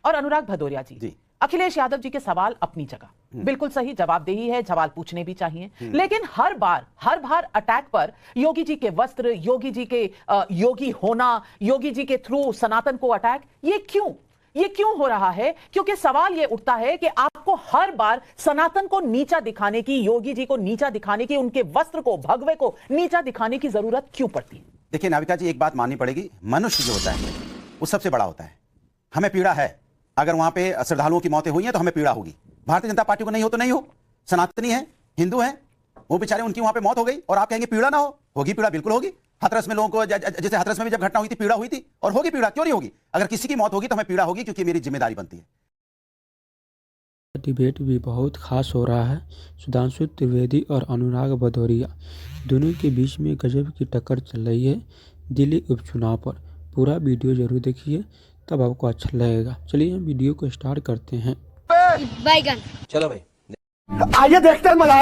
और अनुराग भदौरिया जी, अखिलेश यादव जी के सवाल अपनी जगह बिल्कुल सही, जवाबदेही है, सवाल पूछने भी चाहिए, लेकिन हर बार अटैक पर योगी जी के वस्त्र, योगी जी के योगी होना, योगी जी के थ्रू सनातन को अटैक, ये क्यों हो रहा है? क्योंकि सवाल ये उठता है कि आपको हर बार सनातन को नीचा दिखाने की, योगी जी को नीचा दिखाने की, उनके वस्त्र को, भगवे को नीचा दिखाने की जरूरत क्यों पड़ती है? देखिए नाविका जी, एक बात माननी पड़ेगी, मनुष्य जो होता है वो सबसे बड़ा होता है। हमें पीड़ा है, अगर वहां पे श्रद्धालुओं की मौतें हुई हैं तो हमें पीड़ा होगी। भारतीय जनता पार्टी को नहीं हो तो नहीं हो, सनातनी है, हिंदू है, वो बेचारे उनकी वहां पे मौत हो गई और आप कहेंगे पीड़ा ना हो? होगी पीड़ा, बिल्कुल होगी। हाथरस में लोगों को, जैसे हाथरस में भी जब घटना हुई थी पीड़ा हुई थी, और होगी पीड़ा, क्यों नहीं होगी? अगर किसी की मौत होगी तो हमें पीड़ा होगी, क्योंकि मेरी जिम्मेदारी बनती है। डिबेट भी बहुत खास हो रहा है। सुधांशु त्रिवेदी और अनुराग भदौरिया दोनों के बीच में गजब की टक्कर चल रही है दिल्ली उपचुनाव पर। पूरा वीडियो जरूर देखिए, तब आपको अच्छा लगेगा। चलिए हम वीडियो को स्टार्ट करते हैं। बैगन चलो भाई, आइए देखते हैं, मजा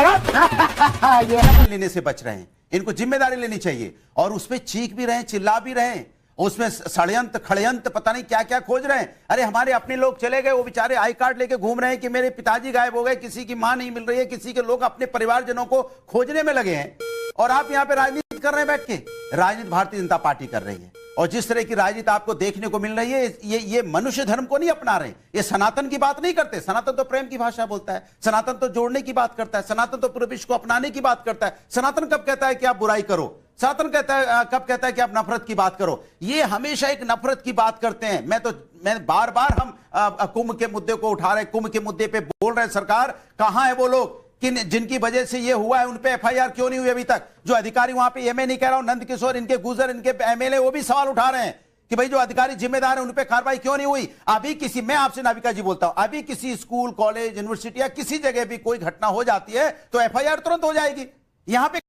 आएगा। लेने से बच रहे हैं, इनको जिम्मेदारी लेनी चाहिए, और उसमें चीख भी रहे हैं, चिल्ला भी रहे हैं, उसमें षड्यंत्र खड़यंत्र पता नहीं क्या क्या खोज रहे हैं। अरे हमारे अपने लोग चले गए, वो बेचारे आई कार्ड लेके घूम रहे हैं कि मेरे पिताजी गायब हो गए, किसी की मां नहीं मिल रही है, किसी के लोग अपने परिवारजनों को खोजने में लगे हैं, और आप यहाँ पे राजनीति कर रहे हैं बैठ के। राजनीति भारतीय जनता पार्टी कर रही है, और जिस तरह की राजनीति आपको देखने को मिल रही है, ये मनुष्य धर्म को नहीं अपना रहे, ये सनातन की बात नहीं करते। सनातन तो प्रेम की भाषा बोलता है, सनातन तो जोड़ने की बात करता है, सनातन तो पूरे विश्व को अपनाने की बात करता है। सनातन कब कहता है कि आप बुराई करो? सनातन कब कहता है कि आप नफरत की बात करो? ये हमेशा एक नफरत की बात करते हैं। मैं बार बार हम कुंभ के मुद्दे को उठा रहे, कुंभ के मुद्दे पे बोल रहे हैं। सरकार कहां है वो लोग कि जिनकी वजह से ये हुआ है, उन पे एफआईआर क्यों नहीं हुई अभी तक? जो अधिकारी वहां पे, ये मैं नहीं कह रहा हूं, नंद किशोर, इनके गुजर, इनके एमएलए, वो भी सवाल उठा रहे हैं कि भाई जो अधिकारी जिम्मेदार है उन पे कार्रवाई क्यों नहीं हुई? अभी किसी, मैं आपसे नाविका जी बोलता हूं, अभी किसी स्कूल, कॉलेज, यूनिवर्सिटी या किसी जगह भी कोई घटना हो जाती है तो एफआईआर तुरंत हो जाएगी। यहां पे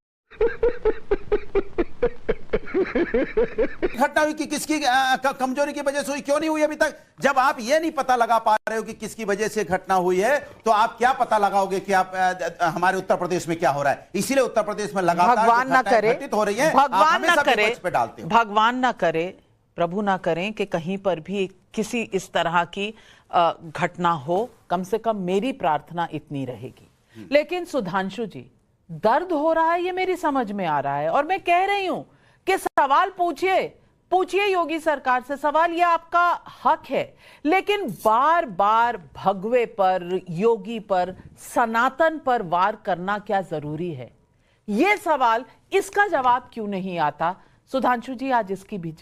घटना हुई कि किसकी कमजोरी की वजह से हुई, क्यों नहीं हुई अभी तक? जब आप ये नहीं पता लगा पा रहे हो कि किसकी वजह से घटना हुई है, तो आप क्या पता लगाओगे कि आप हमारे उत्तर प्रदेश में क्या हो रहा है? इसीलिए उत्तर प्रदेश में लगातार भगवान ना करे, घटित हो रही है, भगवान ना करे, पे डालते हो। भगवान ना करे, प्रभु ना करें कि कहीं पर भी किसी इस तरह की घटना हो। कम से कम मेरी प्रार्थना इतनी रहेगी। लेकिन सुधांशु जी, दर्द हो रहा है, ये मेरी समझ में आ रहा है, और मैं कह रही हूं कि सवाल पूछिए योगी सरकार से सवाल, ये आपका हक है, लेकिन बार बार भगवे पर, योगी पर, सनातन पर वार करना क्या जरूरी है? ये सवाल, इसका जवाब क्यों नहीं आता? सुधांशु जी, आज इसकी भी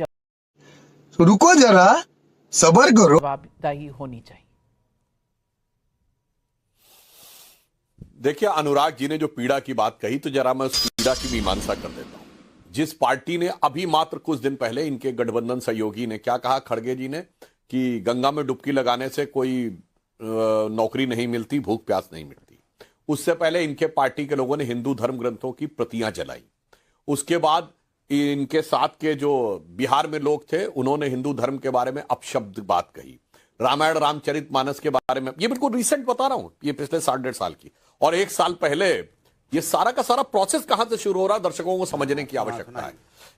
रुको जरा, सब्र करो, जवाबदेही होनी चाहिए। देखिए, अनुराग जी ने जो पीड़ा की बात कही, तो जरा मैं उस पीड़ा की मीमांसा कर देता हूं। जिस पार्टी ने अभी मात्र कुछ दिन पहले, इनके गठबंधन सहयोगी ने क्या कहा, खड़गे जी ने, कि गंगा में डुबकी लगाने से कोई नौकरी नहीं मिलती, भूख प्यास नहीं मिटती। उससे पहले इनके पार्टी के लोगों ने हिंदू धर्म ग्रंथों की प्रतियां जलाई। उसके बाद इनके साथ के जो बिहार में लोग थे, उन्होंने हिंदू धर्म के बारे में अपशब्द बात कही। रामायण रामचरितमानस के बारे में, ये बिल्कुल रिसेंट बता रहा हूं, ये पिछले 1.5 साल की। और 1 साल पहले ये सारा का सारा प्रोसेस कहां से शुरू हो रहा है, दर्शकों को समझने की आवश्यकता है।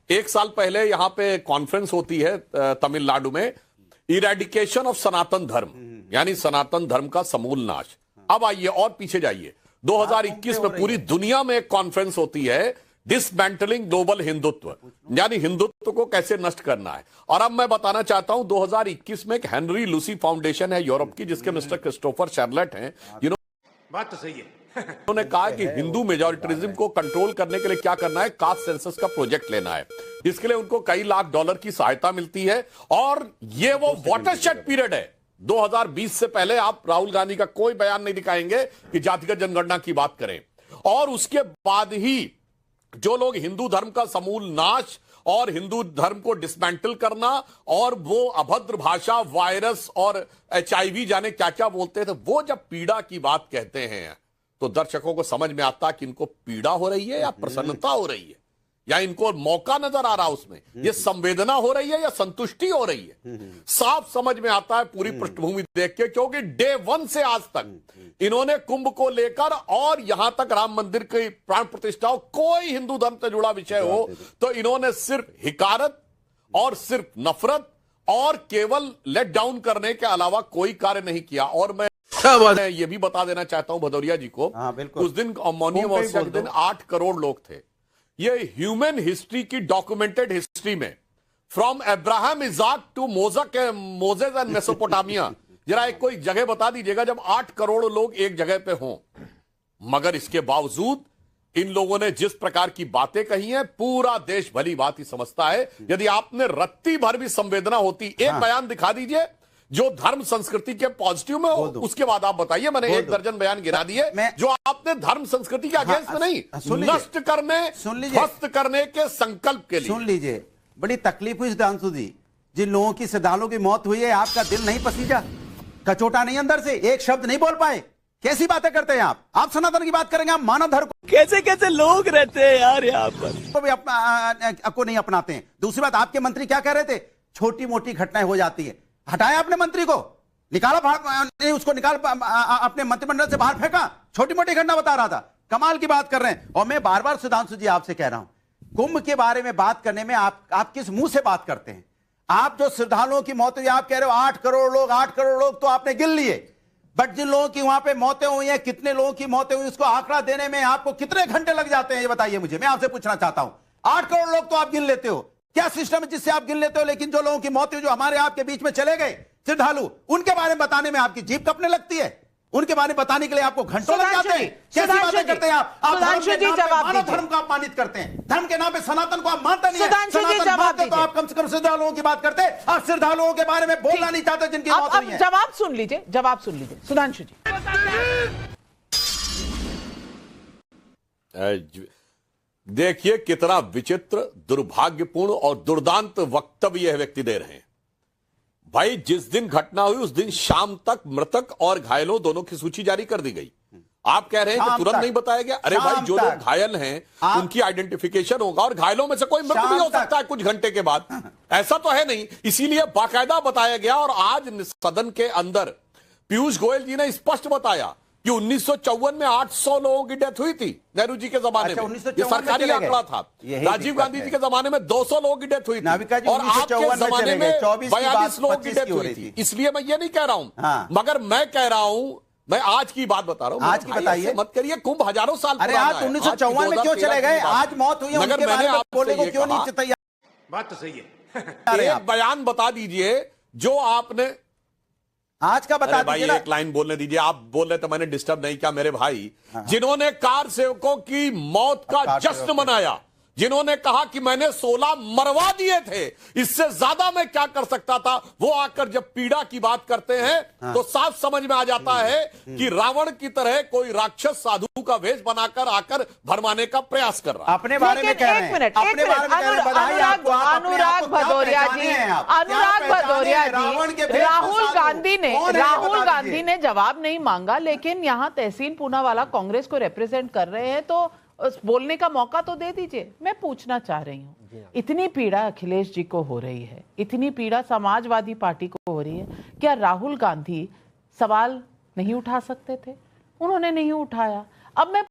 1 साल पहले यहां पे कॉन्फ्रेंस होती है तमिलनाडु में, इरेडिकेशन ऑफ सनातन धर्म, यानी सनातन धर्म का समूल नाश। अब आइए और पीछे जाइए, 2021 में पूरी दुनिया में एक कॉन्फ्रेंस होती है, डिसमेंटलिंग ग्लोबल हिंदुत्व, यानी हिंदुत्व को कैसे नष्ट करना है। और अब मैं बताना चाहता हूं, 2021 में एक हेनरी लूसी फाउंडेशन है यूरोप की, जिसके मिस्टर क्रिस्टोफर शेरलेट हैं, बात तो सही है। उन्होंने कहा कि हिंदू मेजॉरिटरिज्म को कंट्रोल करने के लिए क्या करना है, कास्ट सेंसस का प्रोजेक्ट लेना है। इसके लिए उनको कई लाख डॉलर की सहायता मिलती है, और ये वो वाटरशेड पीरियड है। 2020 से पहले आप राहुल गांधी का कोई बयान नहीं दिखाएंगे कि जातिगत जनगणना की बात करें। और उसके बाद ही जो लोग हिंदू धर्म का समूल नाश और हिंदू धर्म को डिसमेंटल करना, और वो अभद्र भाषा, वायरस और HIV जाने क्या क्या बोलते थे, वो जब पीड़ा की बात कहते हैं, तो दर्शकों को समझ में आता कि इनको पीड़ा हो रही है या प्रसन्नता हो रही है, या इनको मौका नजर आ रहा उसमें, ये संवेदना हो रही है या संतुष्टि हो रही है। साफ समझ में आता है पूरी पृष्ठभूमि देख के, क्योंकि डे 1 से आज तक इन्होंने कुंभ को लेकर और यहां तक राम मंदिर की प्राण प्रतिष्ठा हो, कोई हिंदू धर्म से जुड़ा विषय हो, तो इन्होंने सिर्फ हिकारत और सिर्फ नफरत और केवल लेट डाउन करने के अलावा कोई कार्य नहीं किया। और मैं ये भी बता देना चाहता हूं भदौरिया जी को, हाँ, बिल्कुल। उस दिन मौनी अमावस्या के दिन 8 करोड़ लोग थे। ये ह्यूमन हिस्ट्री की डॉक्यूमेंटेड हिस्ट्री में from Abraham Isaac to Moses and Mesopotamia, जरा एक कोई जगह बता दीजिएगा जब 8 करोड़ लोग एक जगह पे हों। मगर इसके बावजूद इन लोगों ने जिस प्रकार की बातें कही हैं, पूरा देश भली बात ही समझता है। यदि आपने रत्ती भर भी संवेदना होती, एक बयान दिखा दीजिए जो धर्म संस्कृति के पॉजिटिव में हो, उसके बाद आप बताइए। मैंने 1 दर्जन बयान गिरा दिए जो आपने धर्म संस्कृति के अगेंस्ट में नहीं, नष्ट करने, ध्वस्त करने के संकल्प के लिए। सुन लीजिए, बड़ी तकलीफ हुई सुधांशु जी, जिन लोगों की श्रद्धालुओं की मौत हुई है, आपका दिल नहीं पसीजा, कचोटा नहीं अंदर से, एक शब्द नहीं बोल पाए। कैसी बातें करते हैं आप सनातन की बात करेंगे, आप मानव धर्म कैसे कैसे लोग रहते हैं यार यहाँ पर, को भी को नहीं अपनाते हैं। दूसरी बात, आपके मंत्री क्या कह रहे थे, छोटी मोटी घटनाएं हो जाती है, हटाया आपने मंत्री को, निकाला, उसको निकाल अपने मंत्रिमंडल से बाहर फेंका, छोटी मोटी घटना बता रहा था। कमाल की बात कर रहे हैं। और मैं बार बार सुधांशु जी आपसे कह रहा हूं, कुंभ के बारे में बात करने में आप किस मुंह से बात करते हैं? आप जो श्रद्धालुओं की मौत हुई, आप कह रहे हो 8 करोड़ लोग तो आपने गिन लिए, बट जिन लोगों की वहां पे मौतें हुई हैं, कितने लोगों की मौतें हुई, उसको आंकड़ा देने में आपको कितने घंटे लग जाते हैं, ये बताइए मुझे। मैं आपसे पूछना चाहता हूं, 8 करोड़ लोग तो आप गिन लेते हो, क्या सिस्टम है जिससे आप गिन लेते हो? लेकिन जो लोगों की मौत हुई, जो हमारे आपके बीच में चले गए श्रद्धालु, उनके बारे में बताने में आपकी जीभ कपने लगती है, उनके बारे में बताने के लिए आपको घंटों लग जाते हैं। कैसी बातें करते हैं आप? मानव धर्म को अपमानित करते हैं, धर्म के नाम पे सनातन को आप मानते नहीं है। सनातन मानते तो आप कम से कम श्रद्धालुओं की बात करते, आप श्रद्धालुओं के बारे में बोलना नहीं चाहते जिनकी मौत हुई है। जवाब सुन लीजिए सुधांशु जी। देखिए कितना विचित्र, दुर्भाग्यपूर्ण और दुर्दांत वक्तव्य यह व्यक्ति दे रहे हैं। भाई, जिस दिन घटना हुई उस दिन शाम तक मृतक और घायलों दोनों की सूची जारी कर दी गई। आप कह रहे हैं कि तुरंत नहीं बताया गया। अरे भाई, जो लोग घायल हैं उनकी आइडेंटिफिकेशन होगा और घायलों में से कोई मृत भी हो सकता है कुछ घंटे के बाद, ऐसा तो है नहीं। इसीलिए बाकायदा बताया गया। और आज सदन के अंदर पीयूष गोयल जी ने स्पष्ट बताया कि 1954 में 800 लोगों की डेथ हुई थी नेहरू जी के जमाने में, ये सरकारी आंकड़ा था। राजीव गांधी जी के जमाने में 200 लोगों की डेथ हुई थी और आपके जमाने में 42 लोगों की डेथ हुई थी। इसलिए मैं ये नहीं कह रहा हूं, मगर मैं कह रहा हूं, मैं आज की बात बता रहा हूं। आज की बताइए, मत करिए, कुंभ हजारों साल अरे आप 1954 में क्यों चले गए? आज मौत हुई है, मगर मैंने आपको बोलने को क्यों नहीं तैयार? बात तो सही है। एक बयान बता दीजिए जो आपने आज का बता भाई, दीजिए। एक लाइन बोलने दीजिए। आप बोल रहे तो मैंने डिस्टर्ब नहीं किया मेरे भाई। जिन्होंने कार सेवकों की मौत का जश्न मनाया, जिन्होंने कहा कि मैंने 16 मरवा दिए थे, इससे ज्यादा मैं क्या कर सकता था, वो आकर जब पीड़ा की बात करते हैं तो साफ समझ में आ जाता है कि रावण की तरह कोई राक्षस साधु का वेश बनाकर आकर भरमाने का प्रयास कर रहा है। अपने बारे में कह रहे हैं, अपने बारे में कह रहे हैं। बधाई आपको, अनुराग भदौरिया जी, राहुल गांधी ने जवाब नहीं मांगा, लेकिन यहाँ तहसीन पूनावाला कांग्रेस को रिप्रेजेंट कर रहे हैं, तो बोलने का मौका तो दे दीजिए। मैं पूछना चाह रही हूँ, इतनी पीड़ा अखिलेश जी को हो रही है, इतनी पीड़ा समाजवादी पार्टी को हो रही है, क्या राहुल गांधी सवाल नहीं उठा सकते थे? उन्होंने नहीं उठाया। अब मैं